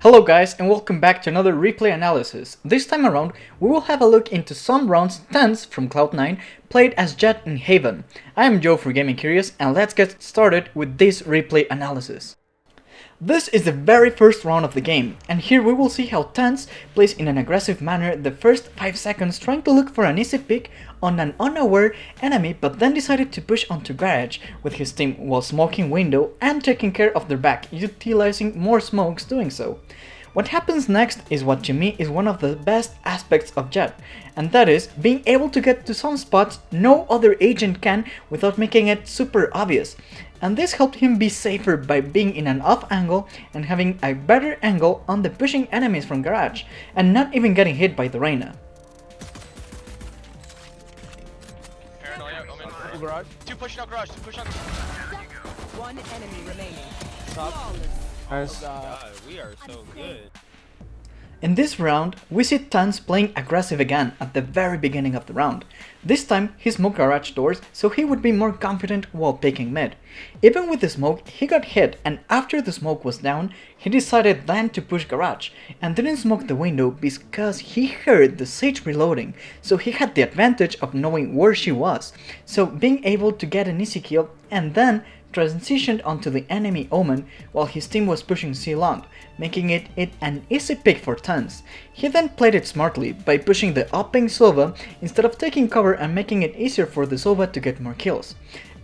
Hello guys and welcome back to another replay analysis. This time around we will have a look into some rounds TenZ from Cloud9 played as Jet in Haven. I am Joe for Gaming Curious and let's get started with this replay analysis. This is the very first round of the game, and here we will see how TenZ plays in an aggressive manner the first 5 seconds trying to look for an easy pick on an unaware enemy, but then decided to push onto garage with his team while smoking window and taking care of their back, utilizing more smokes doing so. What happens next is what to me is one of the best aspects of Jet, and that is being able to get to some spots no other agent can without making it super obvious. And this helped him be safer by being in an off angle and having a better angle on the pushing enemies from garage, and not even getting hit by the Reyna. Paranoia, Omen. Garage. Two pushing out garage, two pushing out garage. One enemy remaining. Nice. Oh God, we are so good. In this round, we see TenZ playing aggressive again at the very beginning of the round. This time, he smoked garage doors so he would be more confident while picking mid. Even with the smoke, he got hit, and after the smoke was down, he decided then to push garage and didn't smoke the window because he heard the Sage reloading, so he had the advantage of knowing where she was, so being able to get an easy kill and then transitioned onto the enemy Omen while his team was pushing C long, making it an easy pick for TenZ. He then played it smartly by pushing the upping Sova instead of taking cover and making it easier for the Sova to get more kills.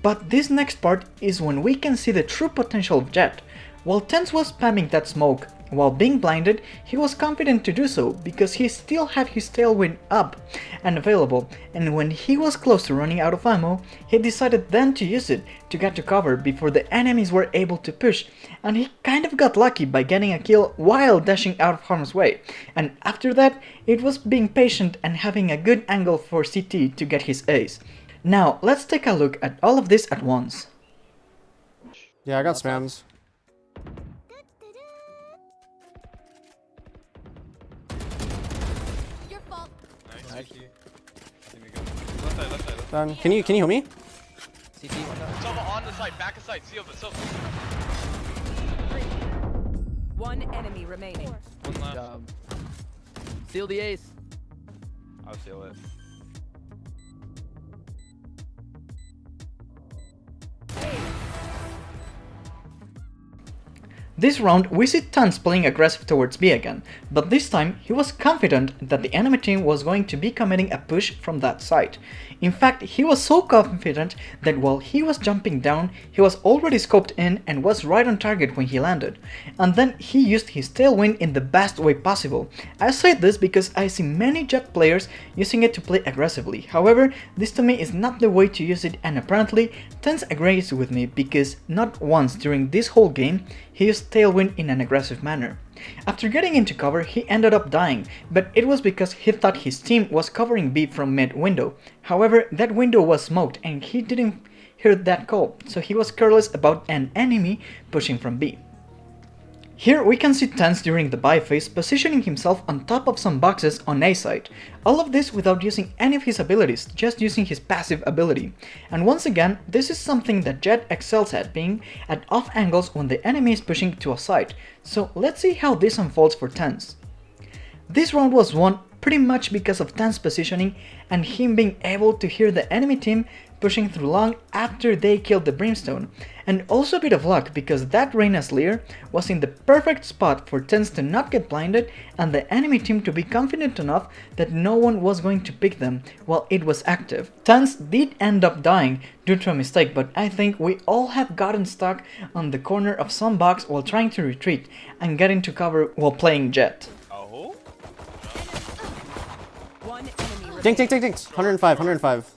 But this next part is when we can see the true potential of Jet. While TenZ was spamming that smoke while being blinded, he was confident to do so because he still had his tailwind up and available, and when he was close to running out of ammo, he decided then to use it to get to cover before the enemies were able to push, and he kind of got lucky by getting a kill while dashing out of harm's way, and after that it was being patient and having a good angle for CT to get his ace. Now let's take a look at all of this at once. Yeah, I got spams. Nice. Left side. Done. Can you heal me? CT. Sova on the side, back of side, Silva. One enemy remaining. One left. Seal the ace. I'll seal it. This round we see TenZ playing aggressive towards B again, but this time he was confident that the enemy team was going to be committing a push from that side. In fact, he was so confident that while he was jumping down, he was already scoped in and was right on target when he landed. And then he used his tailwind in the best way possible. I say this because I see many Jet players using it to play aggressively. However, this to me is not the way to use it, and apparently TenZ agrees with me because not once during this whole game he used tailwind in an aggressive manner. After getting into cover, he ended up dying, but it was because he thought his team was covering B from mid window. However, that window was smoked and he didn't hear that call, so he was careless about an enemy pushing from B. Here we can see TenZ during the buy phase positioning himself on top of some boxes on A side. All of this without using any of his abilities, just using his passive ability. And once again, this is something that Jet excels at, being at off angles when the enemy is pushing to a side. So let's see how this unfolds for TenZ. This round was won pretty much because of TenZ positioning and him being able to hear the enemy team pushing through long after they killed the Brimstone, and also a bit of luck because that Reyna's Leer was in the perfect spot for TenZ to not get blinded and the enemy team to be confident enough that no one was going to pick them while it was active. TenZ did end up dying due to a mistake, but I think we all have gotten stuck on the corner of some box while trying to retreat and get into cover while playing Jet. Oh? One enemy remaining. Dink. 105.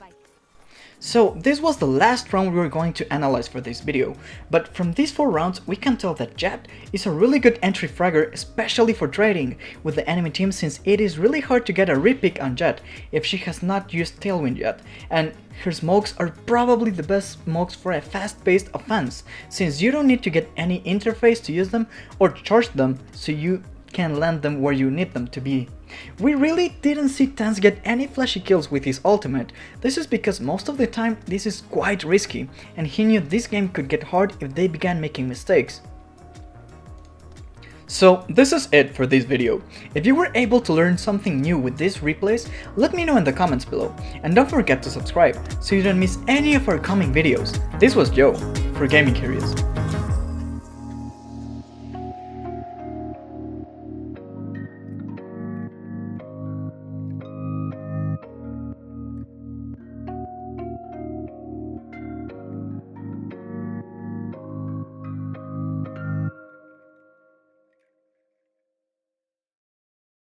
So this was the last round we were going to analyze for this video, but from these 4 rounds we can tell that Jet is a really good entry fragger, especially for trading with the enemy team, since it is really hard to get a repick on Jet if she has not used Tailwind yet, and her smokes are probably the best smokes for a fast-paced offense, since you don't need to get any interface to use them or charge them, so you can land them where you need them to be. We really didn't see TenZ get any flashy kills with his ultimate. This is because most of the time this is quite risky, and he knew this game could get hard if they began making mistakes. So this is it for this video. If you were able to learn something new with these replays, let me know in the comments below, and don't forget to subscribe so you don't miss any of our coming videos. This was Joe for Gaming Curious.